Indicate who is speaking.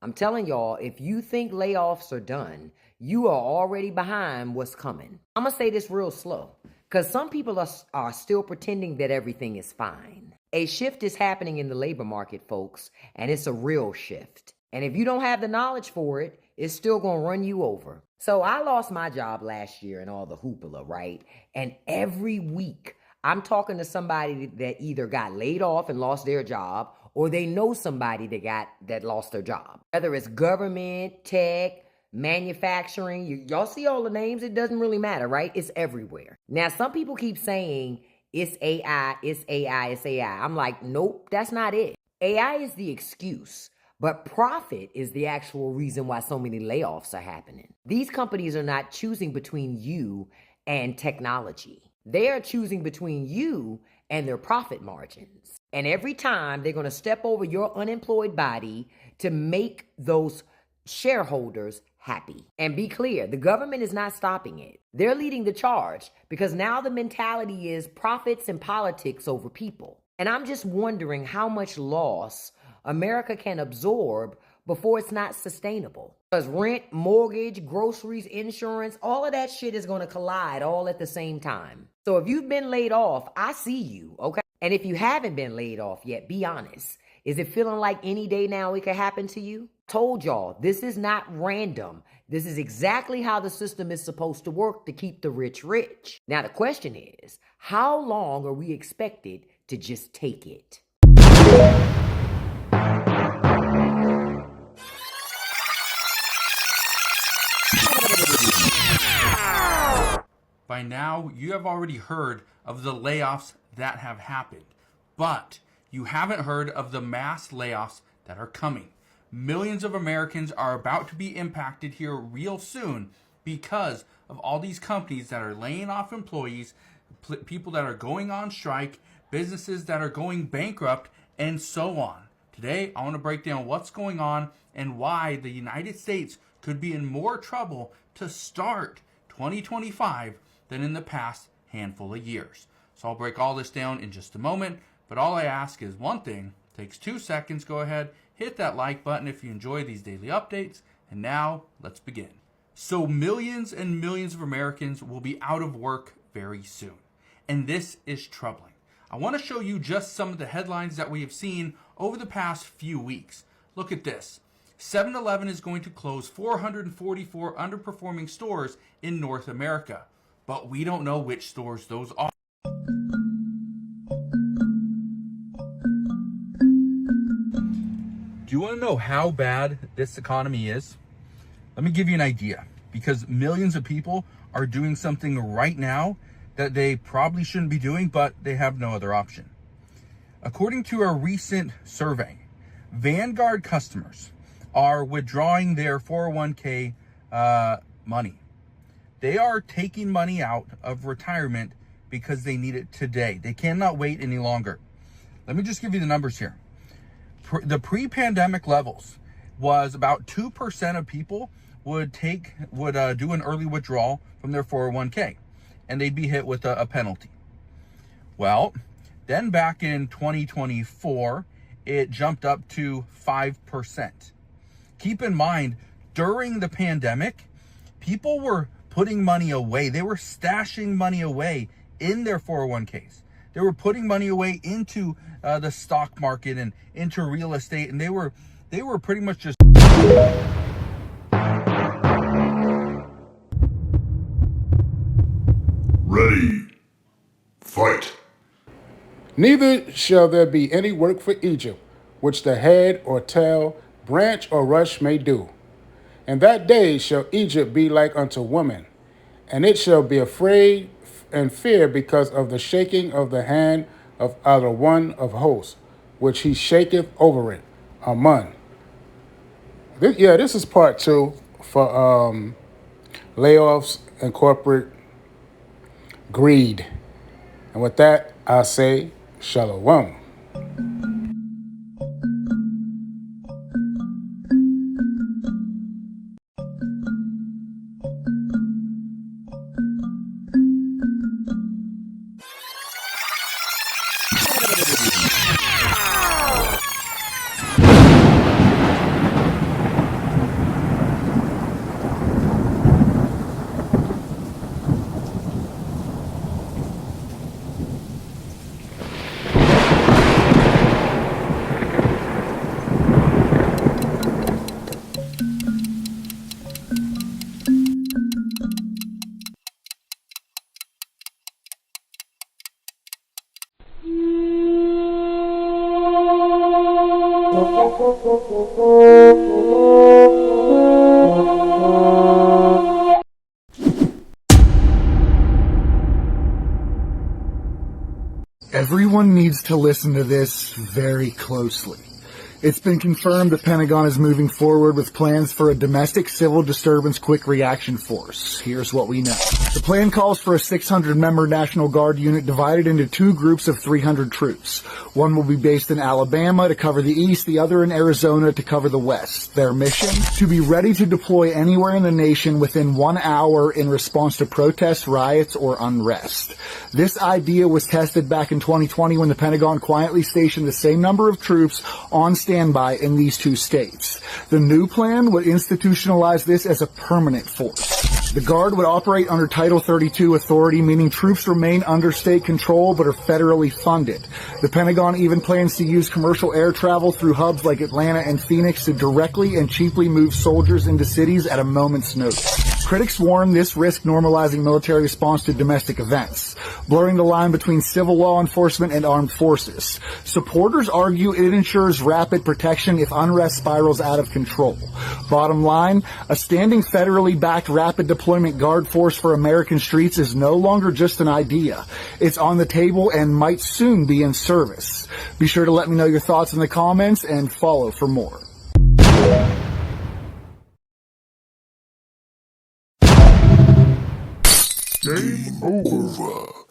Speaker 1: I'm telling y'all, if you think layoffs are done, you are already behind what's coming. I'm gonna say this real slow, because some people are still pretending that everything is fine. A shift is happening in the labor market, folks, and it's a real shift. And if you don't have the knowledge for it, it's still gonna run you over. So I lost my job last year and all the hoopla, right? And every week, I'm talking to somebody that either got laid off and lost their job, or they know somebody that lost their job. Whether it's government, tech, manufacturing, y'all see all the names, it doesn't really matter, right? It's everywhere. Now, some people keep saying it's AI, it's AI, it's AI. I'm like, nope, that's not it. AI is the excuse, but profit is the actual reason why so many layoffs are happening. These companies are not choosing between you and technology. They are choosing between you and their profit margins. And every time they're going to step over your unemployed body to make those shareholders happy. And be clear, the government is not stopping it. They're leading the charge because now the mentality is profits and politics over people. And I'm just wondering how much loss America can absorb before it's not sustainable. Because rent, mortgage, groceries, insurance, all of that shit is going to collide all at the same time. So if you've been laid off, I see you, okay? And if you haven't been laid off yet, be honest. Is it feeling like any day now it could happen to you? I told y'all, this is not random. This is exactly how the system is supposed to work to keep the rich rich. Now the question is, how long are we expected to just take it?
Speaker 2: By now, you have already heard of the layoffs that have happened, but you haven't heard of the mass layoffs that are coming. Millions of Americans are about to be impacted here real soon because of all these companies that are laying off employees, people that are going on strike, businesses that are going bankrupt, and so on. Today, I want to break down what's going on and why the United States could be in more trouble to start 2025 than in the past handful of years. So I'll break all this down in just a moment, but all I ask is one thing. It takes 2 seconds. Go ahead, hit that like button if you enjoy these daily updates. And now, let's begin. So millions and millions of Americans will be out of work very soon. And this is troubling. I want to show you just some of the headlines that we have seen over the past few weeks. Look at this. 7-Eleven is going to close 444 underperforming stores in North America, but we don't know which stores those are. Do you want to know how bad this economy is? Let me give you an idea, because millions of people are doing something right now that they probably shouldn't be doing, but they have no other option. According to a recent survey, Vanguard customers are withdrawing their 401k money. They are taking money out of retirement because they need it today. They cannot wait any longer. Let me just give you the numbers here. The pre-pandemic levels was about 2% of people would do an early withdrawal from their 401k, and they'd be hit with a penalty. Well, then back in 2024, it jumped up to 5%. Keep in mind, during the pandemic, people were putting money away. They were stashing money away in their 401ks. They were putting money away into the stock market and into real estate, and they were pretty much just
Speaker 3: ready, fight.
Speaker 4: Neither shall there be any work for Egypt, which the head or tail, branch or rush may do. And that day shall Egypt be like unto woman, and it shall be afraid and fear because of the shaking of the hand of either one of hosts, which he shaketh over it. Amun. This is part 2 for layoffs and corporate greed. And with that, I say shalom.
Speaker 5: needs to listen to this very closely. It's been confirmed the Pentagon is moving forward with plans for a domestic civil disturbance quick reaction force. Here's what we know. The plan calls for a 600-member National Guard unit divided into two groups of 300 troops. One will be based in Alabama to cover the east, the other in Arizona to cover the west. Their mission? To be ready to deploy anywhere in the nation within 1 hour in response to protests, riots, or unrest. This idea was tested back in 2020 when the Pentagon quietly stationed the same number of troops on standby in these two states. The new plan would institutionalize this as a permanent force. The Guard would operate under Title 32 authority, meaning troops remain under state control but are federally funded. The Pentagon even plans to use commercial air travel through hubs like Atlanta and Phoenix to directly and cheaply move soldiers into cities at a moment's notice. Critics warn this risks normalizing military response to domestic events, blurring the line between civil law enforcement and armed forces. Supporters argue it ensures rapid protection if unrest spirals out of control. Bottom line, a standing federally backed rapid deployment Guard force for American streets is no longer just an idea. It's on the table and might soon be in service. Be sure to let me know your thoughts in the comments and follow for more.
Speaker 3: Game over.